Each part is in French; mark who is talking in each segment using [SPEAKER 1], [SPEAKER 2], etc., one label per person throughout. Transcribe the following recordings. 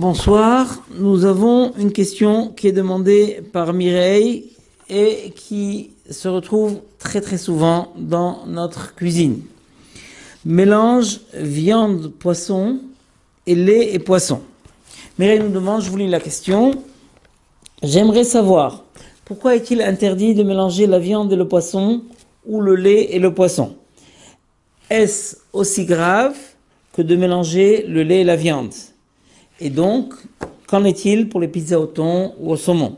[SPEAKER 1] Bonsoir, nous avons une question qui est demandée par Mireille et qui se retrouve très souvent dans notre cuisine. Mélange viande, poisson et lait et poisson. Mireille nous demande, je vous lis la question, j'aimerais savoir pourquoi est-il interdit de mélanger la viande et le poisson ou le lait et le poisson? Est-ce aussi grave que de mélanger le lait et la viande? Et donc, qu'en est-il pour les pizzas au thon ou au saumon?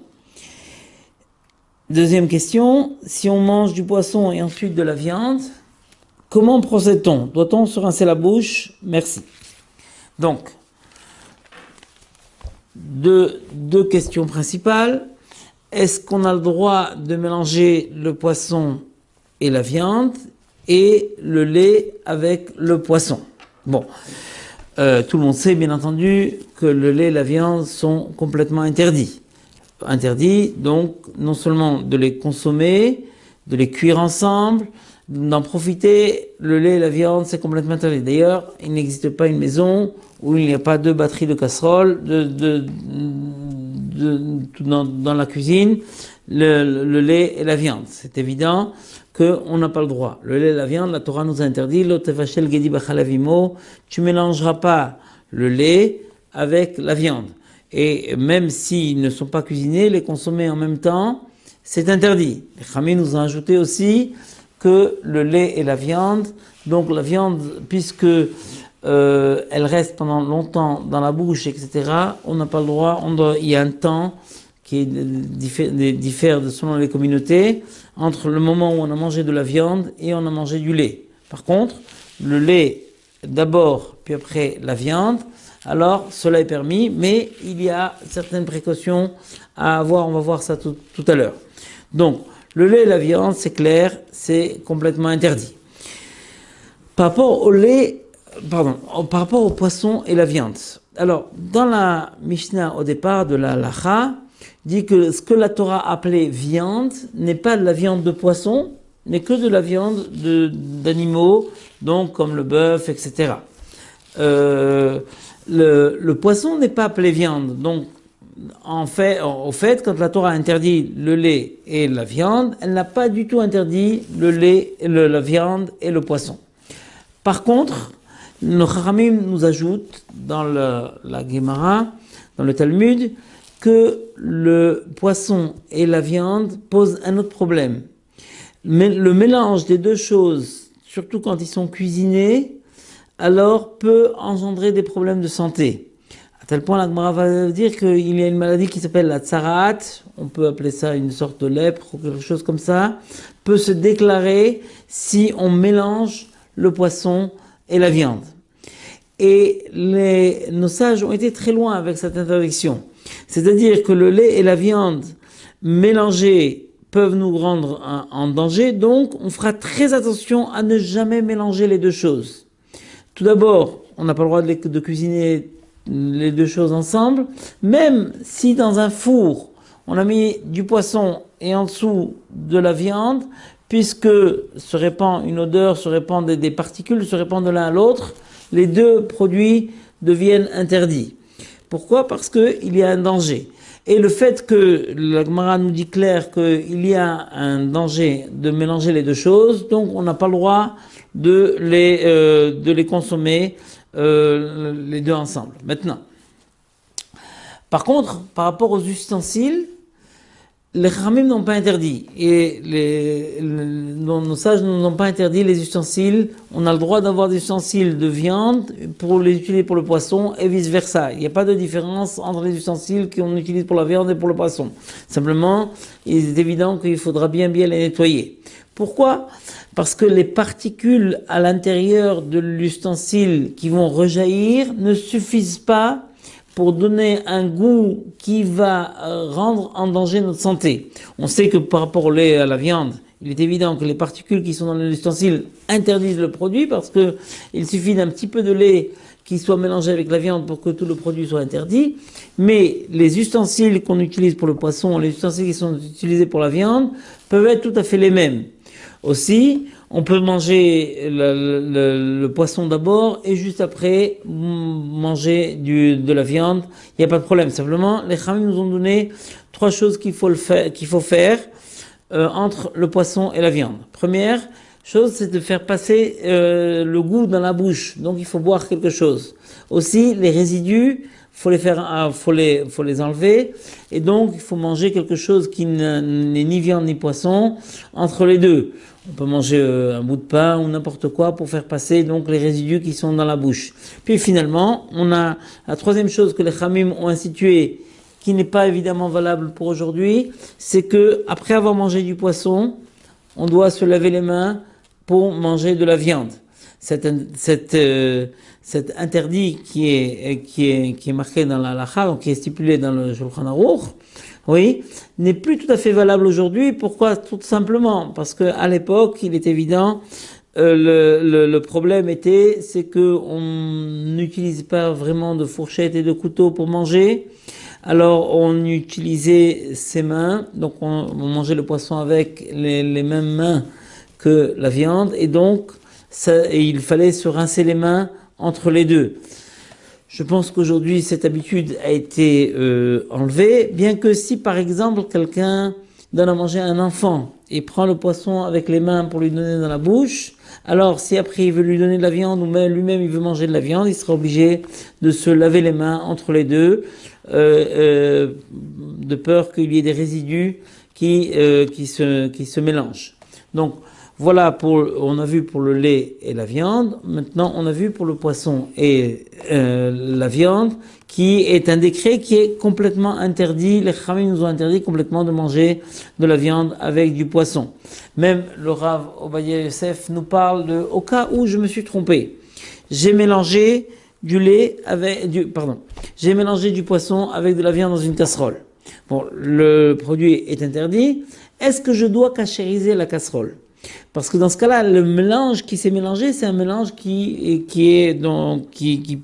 [SPEAKER 1] Deuxième question, si on mange du poisson et ensuite de la viande, comment procède-t-on? Doit-on se rincer la bouche? Merci. Donc, deux questions principales. Est-ce qu'on a le droit de mélanger le poisson et la viande et le lait avec le poisson? Bon. Tout le monde sait bien entendu que le lait et la viande sont complètement interdits. Interdits donc non seulement de les consommer, de les cuire ensemble, d'en profiter. Le lait et la viande c'est complètement interdit. D'ailleurs, il n'existe pas une maison où il n'y a pas deux batteries de casseroles dans la cuisine, le lait et la viande. C'est évident qu'on n'a pas le droit. Le lait et la viande, la Torah nous a interdit, tu mélangeras pas le lait avec la viande. Et même s'ils ne sont pas cuisinés, les consommer en même temps, c'est interdit. Les Chachamim nous ont ajouté aussi que le lait et la viande, donc la viande, puisque elle reste pendant longtemps dans la bouche, etc., on n'a pas le droit, il y a un temps qui diffère selon les communautés, entre le moment où on a mangé de la viande et on a mangé du lait. Par contre, le lait d'abord, puis après la viande, alors cela est permis, mais il y a certaines précautions à avoir, on va voir ça tout à l'heure. Donc, le lait et la viande, c'est clair, c'est complètement interdit. Par rapport au poisson et la viande. Alors, dans la Mishnah, au départ de la Halacha, dit que ce que la Torah appelait viande n'est pas de la viande de poisson, mais que de la viande d'animaux, donc comme le bœuf, etc. Le poisson n'est pas appelé viande, donc au fait, quand la Torah interdit le lait et la viande, elle n'a pas du tout interdit le lait, la viande et le poisson. Par contre, le Chachamim nous ajoute dans la Gemara, dans le Talmud, que le poisson et la viande posent un autre problème. Mais le mélange des deux choses, surtout quand ils sont cuisinés, alors peut engendrer des problèmes de santé. À tel point, la Gemara va dire qu'il y a une maladie qui s'appelle la tsaraat, on peut appeler ça une sorte de lèpre ou quelque chose comme ça, peut se déclarer si on mélange le poisson et la viande. Et nos sages ont été très loin avec cette interdiction. C'est-à-dire que le lait et la viande mélangés peuvent nous rendre en danger, donc on fera très attention à ne jamais mélanger les deux choses. Tout d'abord, on n'a pas le droit de cuisiner les deux choses ensemble, même si dans un four, on a mis du poisson et en dessous de la viande, puisque se répand une odeur, se répandent des particules, se répandent de l'un à l'autre, les deux produits deviennent interdits. Pourquoi? Parce qu'il y a un danger. Et le fait que la Gemara nous dit clair qu'il y a un danger de mélanger les deux choses, donc on n'a pas le droit de les consommer les deux ensemble. Maintenant, par contre, par rapport aux ustensiles, les Chachamim n'ont pas interdit, et nos sages n'ont pas interdit les ustensiles. On a le droit d'avoir des ustensiles de viande pour les utiliser pour le poisson et vice versa. Il n'y a pas de différence entre les ustensiles qu'on utilise pour la viande et pour le poisson. Simplement, il est évident qu'il faudra bien les nettoyer. Pourquoi? Parce que les particules à l'intérieur de l'ustensile qui vont rejaillir ne suffisent pas pour donner un goût qui va rendre en danger notre santé. On sait que par rapport au lait et à la viande, il est évident que les particules qui sont dans l'ustensile interdisent le produit parce que il suffit d'un petit peu de lait qui soit mélangé avec la viande pour que tout le produit soit interdit. Mais les ustensiles qu'on utilise pour le poisson, les ustensiles qui sont utilisés pour la viande peuvent être tout à fait les mêmes. Aussi, on peut manger le poisson d'abord et juste après manger de la viande. Il n'y a pas de problème. Simplement, les Khamim nous ont donné 3 choses qu'il faut faire entre le poisson et la viande. Première chose, c'est de faire passer le goût dans la bouche. Donc, il faut boire quelque chose. Aussi, les résidus, faut les enlever. Et donc, il faut manger quelque chose qui n'est ni viande ni poisson entre les deux. On peut manger un bout de pain ou n'importe quoi pour faire passer donc les résidus qui sont dans la bouche. Puis finalement, on a la troisième chose que les Khamim ont instituée, qui n'est pas évidemment valable pour aujourd'hui, c'est que après avoir mangé du poisson, on doit se laver les mains pour manger de la viande. Cet interdit qui est marqué dans la halakha, donc qui est stipulé dans le Shulchan Aruch, oui, n'est plus tout à fait valable aujourd'hui. Pourquoi? Tout simplement parce que à l'époque, il est évident, le problème c'est que on n'utilise pas vraiment de fourchettes et de couteaux pour manger. Alors on utilisait ses mains, donc on mangeait le poisson avec les mêmes mains que la viande, et donc il fallait se rincer les mains entre les deux. Je pense qu'aujourd'hui, cette habitude a été enlevée, bien que si, par exemple, quelqu'un donne à manger à un enfant et prend le poisson avec les mains pour lui donner dans la bouche, alors si après il veut lui donner de la viande ou même lui-même il veut manger de la viande, il sera obligé de se laver les mains entre les deux, de peur qu'il y ait des résidus qui se mélangent. Donc, voilà on a vu pour le lait et la viande. Maintenant, on a vu pour le poisson et la viande, qui est un décret qui est complètement interdit. Les Khamim nous ont interdit complètement de manger de la viande avec du poisson. Même le Rav Obadiah Yosef nous parle au cas où je me suis trompé. J'ai mélangé j'ai mélangé du poisson avec de la viande dans une casserole. Bon, le produit est interdit. Est-ce que je dois cachériser la casserole? Parce que dans ce cas-là, le mélange qui s'est mélangé, c'est un mélange qui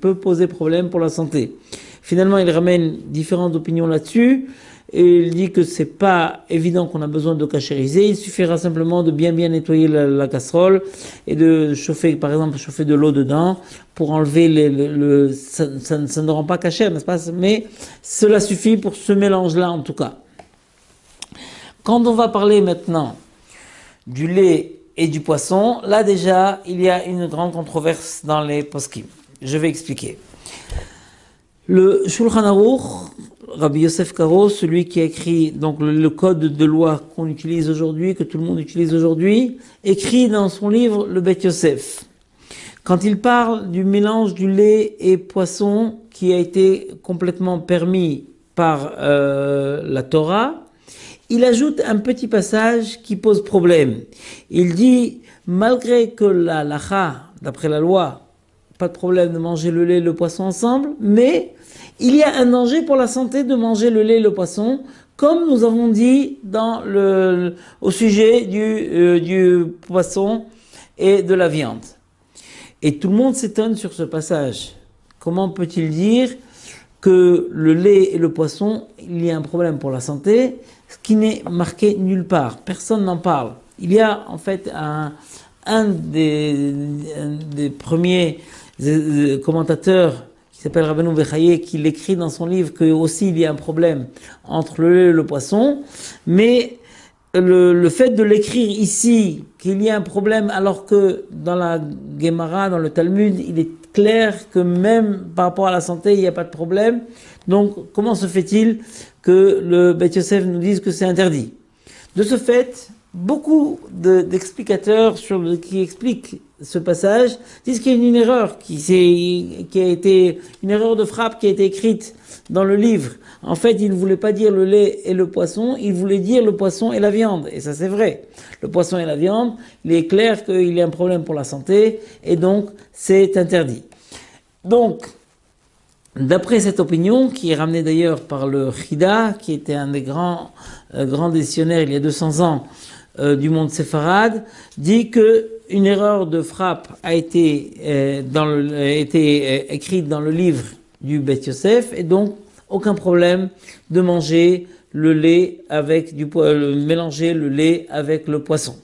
[SPEAKER 1] peut poser problème pour la santé. Finalement, il ramène différentes opinions là-dessus, et il dit que c'est pas évident qu'on a besoin de cachériser. Il suffira simplement de bien nettoyer la casserole et de chauffer, par exemple, de l'eau dedans pour enlever ça ne rend pas cachère, n'est-ce pas? Mais cela suffit pour ce mélange-là, en tout cas. Quand on va parler maintenant du lait et du poisson, là déjà, il y a une grande controverse dans les poskim. Je vais expliquer. Le Shulchan Aruch, Rabbi Yosef Karo, celui qui a écrit donc le code de loi qu'on utilise aujourd'hui, que tout le monde utilise aujourd'hui, écrit dans son livre le Bet Yosef. Quand il parle du mélange du lait et poisson qui a été complètement permis par la Torah, il ajoute un petit passage qui pose problème. Il dit, malgré que la halakha, d'après la loi, pas de problème de manger le lait et le poisson ensemble, mais il y a un danger pour la santé de manger le lait et le poisson, comme nous avons dit au sujet du poisson et de la viande. Et tout le monde s'étonne sur ce passage. Comment peut-il dire que le lait et le poisson, il y a un problème pour la santé, ce qui n'est marqué nulle part. Personne n'en parle. Il y a en fait un des premiers commentateurs qui s'appelle Rabbeinu Bechaye, qui l'écrit dans son livre que aussi il y a un problème entre le lait et le poisson, mais le fait de l'écrire ici, qu'il y a un problème, alors que dans la Gemara, dans le Talmud, il est clair que même par rapport à la santé, il n'y a pas de problème. Donc, comment se fait-il que le Bet Yosef nous dise que c'est interdit? De ce fait, beaucoup d'explicateurs qui expliquent ce passage disent qu'il y a une erreur qui a été une erreur de frappe qui a été écrite dans le livre. En fait, il ne voulait pas dire le lait et le poisson, il voulait dire le poisson et la viande. Et ça, c'est vrai. Le poisson et la viande, il est clair qu'il y a un problème pour la santé, et donc, c'est interdit. Donc, d'après cette opinion, qui est ramenée d'ailleurs par le Chida, qui était un des grands décisionnaires il y a 200 ans du monde séfarade, dit que une erreur de frappe a été écrite dans le livre du Bet Yosef, et donc aucun problème de manger le lait avec mélanger le lait avec le poisson.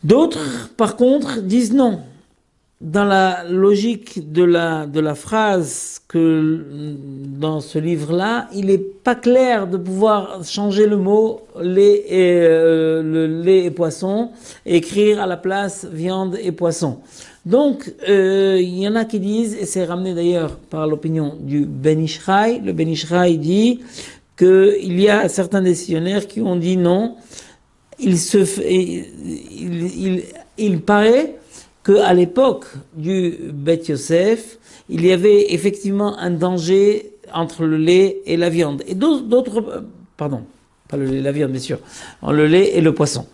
[SPEAKER 1] D'autres, par contre, disent non. Dans la logique de la phrase que dans ce livre-là, il n'est pas clair de pouvoir changer le mot lait et, le lait et poisson et écrire à la place viande et poisson. Donc, il y en a qui disent, et c'est ramené d'ailleurs par l'opinion du Ben Ishraï, le Ben Ishraï dit qu'il y a certains décisionnaires qui ont dit non, il paraît qu'à l'époque du Beth Yosef, il y avait effectivement un danger entre le lait et la viande. Et d'autres, pardon, pas le lait et la viande, bien sûr, le lait et le poisson.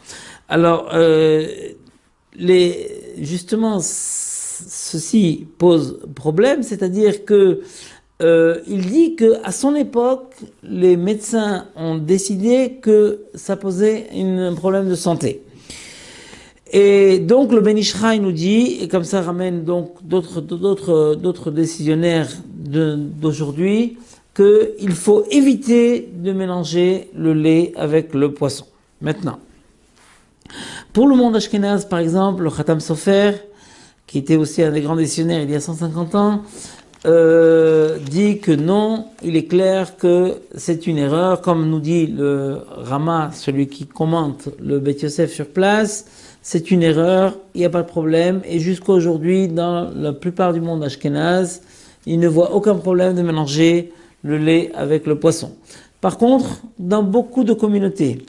[SPEAKER 1] Alors, justement, ceci pose problème, c'est-à-dire que il dit qu'à son époque, les médecins ont décidé que ça posait un problème de santé. Et donc le Ben Ishraï nous dit, et comme ça ramène donc d'autres décisionnaires d'aujourd'hui, qu'il faut éviter de mélanger le lait avec le poisson. Maintenant, pour le monde ashkénaze, par exemple, le Khatam Sofer, qui était aussi un des grands décisionnaires il y a 150 ans, dit que non, il est clair que c'est une erreur, comme nous dit le Rama, celui qui commente le Beth Yosef sur place. C'est une erreur, il n'y a pas de problème, et jusqu'à aujourd'hui, dans la plupart du monde ashkénaze, il ne voit aucun problème de mélanger le lait avec le poisson. Par contre, dans beaucoup de communautés,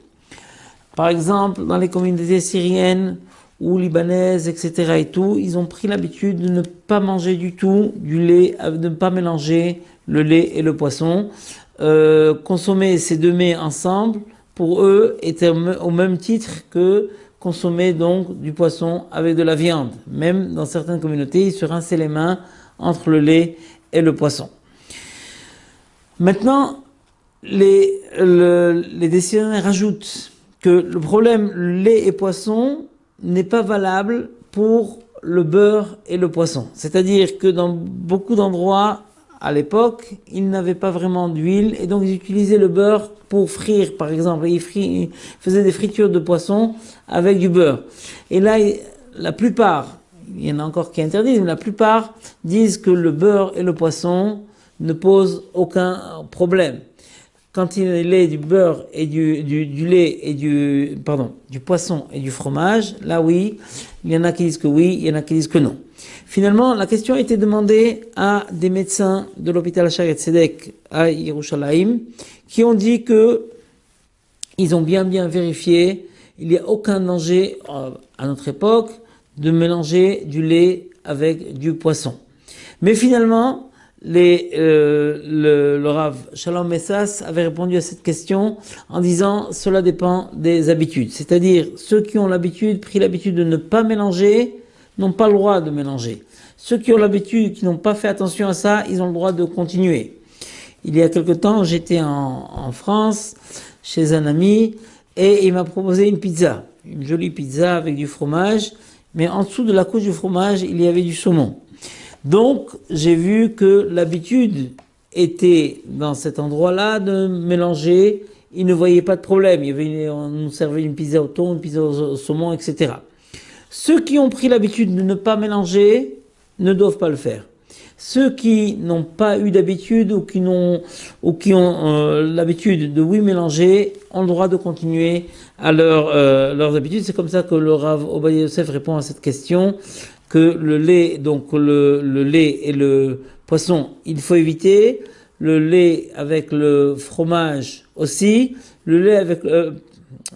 [SPEAKER 1] par exemple dans les communautés syriennes ou libanaises, etc. et tout, ils ont pris l'habitude de ne pas manger du tout du lait, de ne pas mélanger le lait et le poisson. Consommer ces deux mets ensemble, pour eux, était au même titre que consommer donc du poisson avec de la viande. Même dans certaines communautés, ils se rinçaient les mains entre le lait et le poisson. Maintenant, les décisionnaires rajoutent que le problème lait et poisson n'est pas valable pour le beurre et le poisson. C'est-à-dire que dans beaucoup d'endroits, à l'époque, ils n'avaient pas vraiment d'huile et donc ils utilisaient le beurre pour frire, par exemple. Ils faisaient des fritures de poisson avec du beurre. Et là, la plupart, il y en a encore qui interdisent, mais la plupart disent que le beurre et le poisson ne posent aucun problème. Quand il est du beurre et du lait et du poisson et du fromage, là oui, il y en a qui disent que oui, il y en a qui disent que non. Finalement, la question a été demandée à des médecins de l'hôpital Shaare Zedek à Yerushalayim, qui ont dit que ils ont bien vérifié, il n'y a aucun danger à notre époque de mélanger du lait avec du poisson. Mais finalement, le Rav Shalom Messas avait répondu à cette question en disant cela dépend des habitudes. C'est-à-dire ceux qui ont pris l'habitude de ne pas mélanger, n'ont pas le droit de mélanger. Ceux qui ont l'habitude, qui n'ont pas fait attention à ça, ils ont le droit de continuer. Il y a quelque temps, j'étais en France, chez un ami, et il m'a proposé une pizza. Une jolie pizza avec du fromage, mais en dessous de la couche du fromage, il y avait du saumon. Donc, j'ai vu que l'habitude était, dans cet endroit-là, de mélanger. Il ne voyait pas de problème. On nous servait une pizza au thon, une pizza au saumon, etc. Ceux qui ont pris l'habitude de ne pas mélanger ne doivent pas le faire. Ceux qui n'ont pas eu d'habitude ou qui ont l'habitude de oui mélanger ont le droit de continuer à leurs habitudes. C'est comme ça que le Rav Obadiah Yosef répond à cette question, que le lait, donc le lait et le poisson, il faut éviter. Le lait avec le fromage aussi. Le lait avec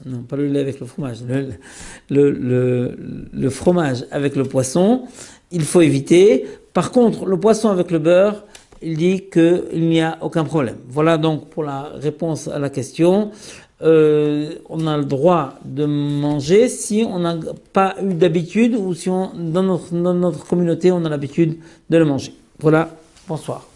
[SPEAKER 1] non, pas le lait avec le fromage. Le fromage avec le poisson, il faut éviter. Par contre, le poisson avec le beurre, il dit qu'il n'y a aucun problème. Voilà donc pour la réponse à la question. On a le droit de manger si on n'a pas eu d'habitude ou si dans notre communauté on a l'habitude de le manger. Voilà, bonsoir.